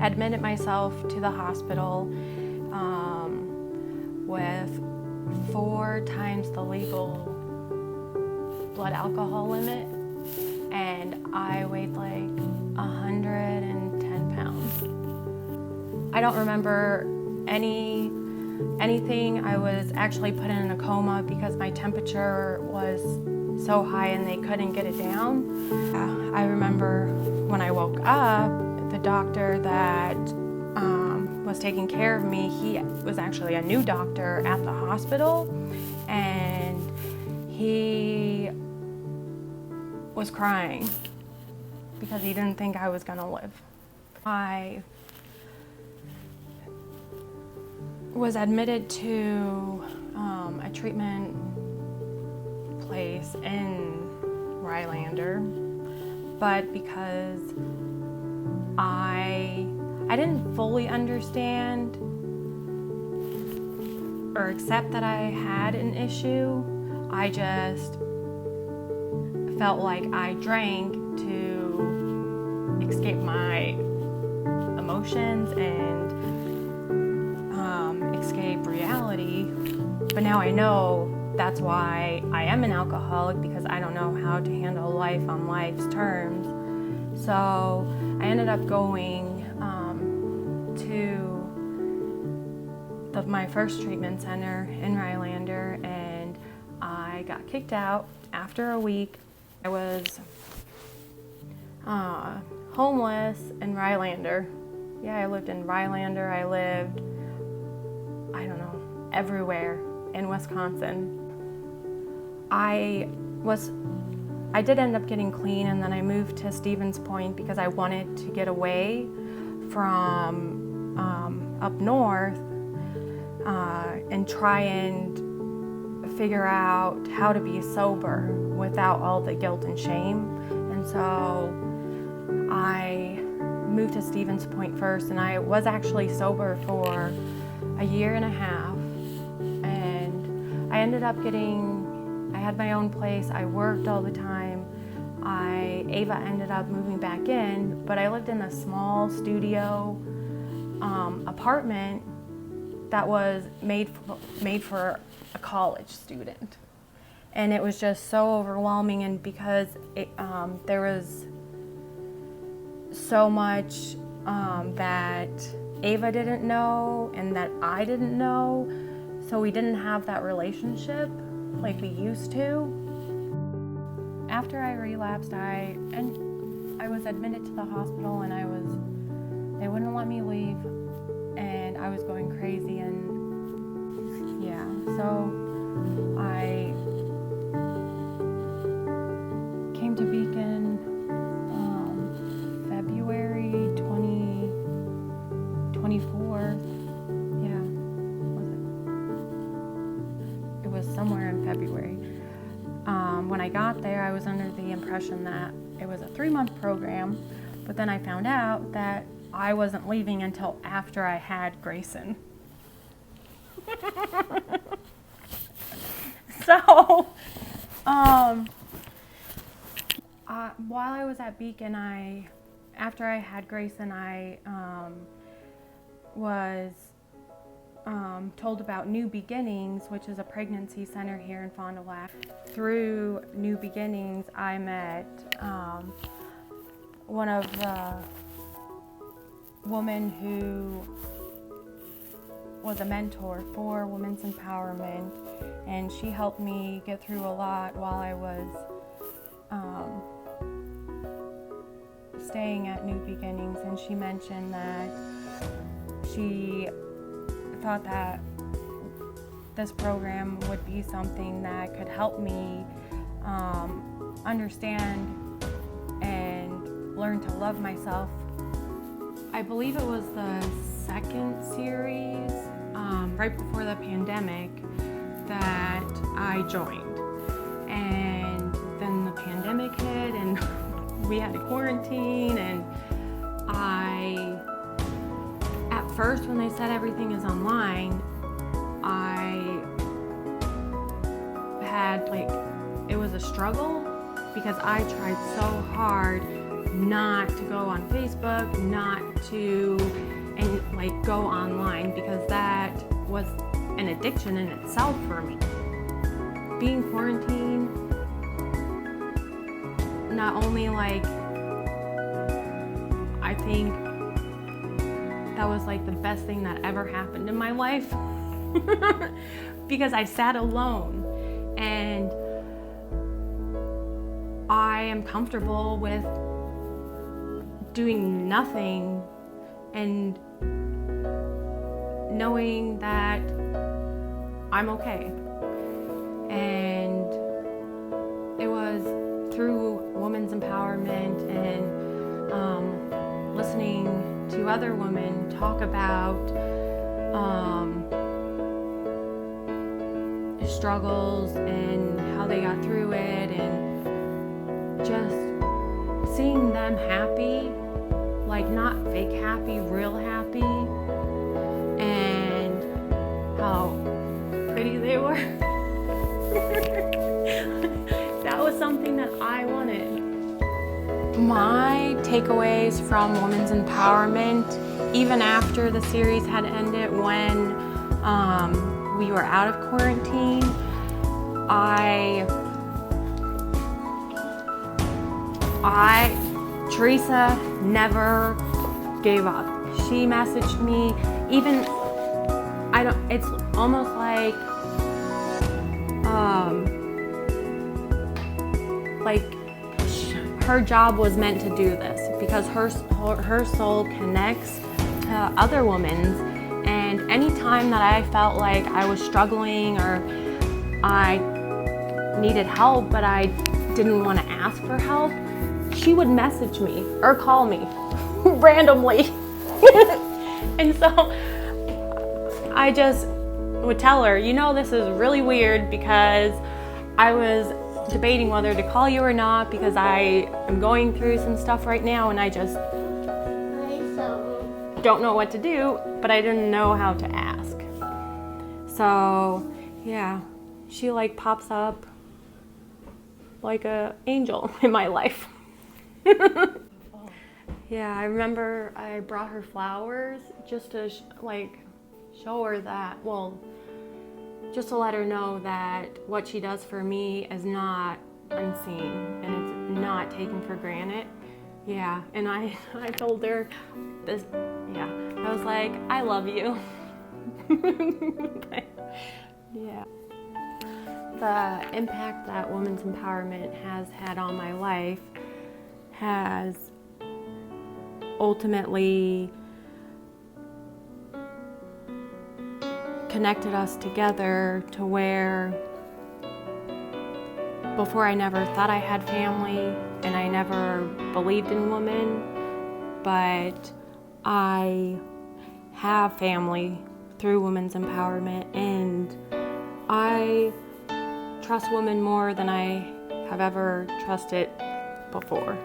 admitted myself to the hospital with 4 times the legal blood alcohol limit, and I weighed like 110 pounds. I don't remember anything. I was actually put in a coma because my temperature was so high and they couldn't get it down. I remember when I woke up, the doctor that was taking care of me, he was actually a new doctor at the hospital, and he was crying because he didn't think I was gonna live. I was admitted to a treatment place in Rylander, but because I didn't fully understand or accept that I had an issue, I just felt like I drank to escape my emotions and escape reality. But now I know that's why I am an alcoholic, because I don't know how to handle life on life's terms. So I ended up going to my first treatment center in Rylander, and I got kicked out after a week. I was homeless in Rylander. Yeah, I lived in Rylander. I lived, I don't know, everywhere in Wisconsin. I did end up getting clean, and then I moved to Stevens Point because I wanted to get away from up north and try and figure out how to be sober without all the guilt and shame. And so I moved to Stevens Point first, and I was actually sober for a year and a half, and I ended up I had my own place. I worked all the time. Ava ended up moving back in, but I lived in a small studio apartment that was made for a college student. And it was just so overwhelming, and because there was so much that Ava didn't know and that I didn't know, so we didn't have that relationship like we used to. After I relapsed, I was admitted to the hospital, and they wouldn't let me leave, and I was going crazy, and yeah, so I came to Beacon February 24th. Yeah, was it? It was somewhere in February. When I got there, I was under the impression that it was a 3-month program, but then I found out that I wasn't leaving until after I had Grayson. So, while I was at Beacon, after I had Grayson, I was told about New Beginnings, which is a pregnancy center here in Fond du Lac. Through New Beginnings, I met one of the women who was a mentor for women's empowerment, and she helped me get through a lot while I was staying at New Beginnings. And she mentioned that she thought that this program would be something that could help me understand and learn to love myself. I believe it was the second series, right before the pandemic, that I joined. And then the pandemic hit, and we had to quarantine, and at first, when they said everything is online, I had it was a struggle, because I tried so hard not to go on Facebook, not to go online, because that was an addiction in itself for me. Being quarantined, not only I think that was the best thing that ever happened in my life because I sat alone and I am comfortable with doing nothing and knowing that I'm okay. And it was through women's empowerment and listening to other women talk about struggles and how they got through it, and just seeing them happy, not fake happy, real happy, and how pretty they were. That was something that I wanted. My takeaways from women's empowerment, even after the series had ended, when we were out of quarantine, Teresa never gave up. She messaged me, it's almost her job was meant to do this, because her soul connects to other women's, and anytime that I felt like I was struggling or I needed help but I didn't want to ask for help, she would message me or call me randomly. And so I just would tell her, this is really weird, because I was debating whether to call you or not, because I am going through some stuff right now and I just don't know what to do, but I didn't know how to ask. So yeah, she pops up like an angel in my life. Yeah, I remember I brought her flowers just to show her that, just to let her know that what she does for me is not unseen and it's not taken for granted. Yeah, and I told her this, yeah, I was like, I love you. Yeah. The impact that women's empowerment has had on my life has ultimately connected us together to where before I never thought I had family and I never believed in women, but I have family through women's empowerment, and I trust women more than I have ever trusted before.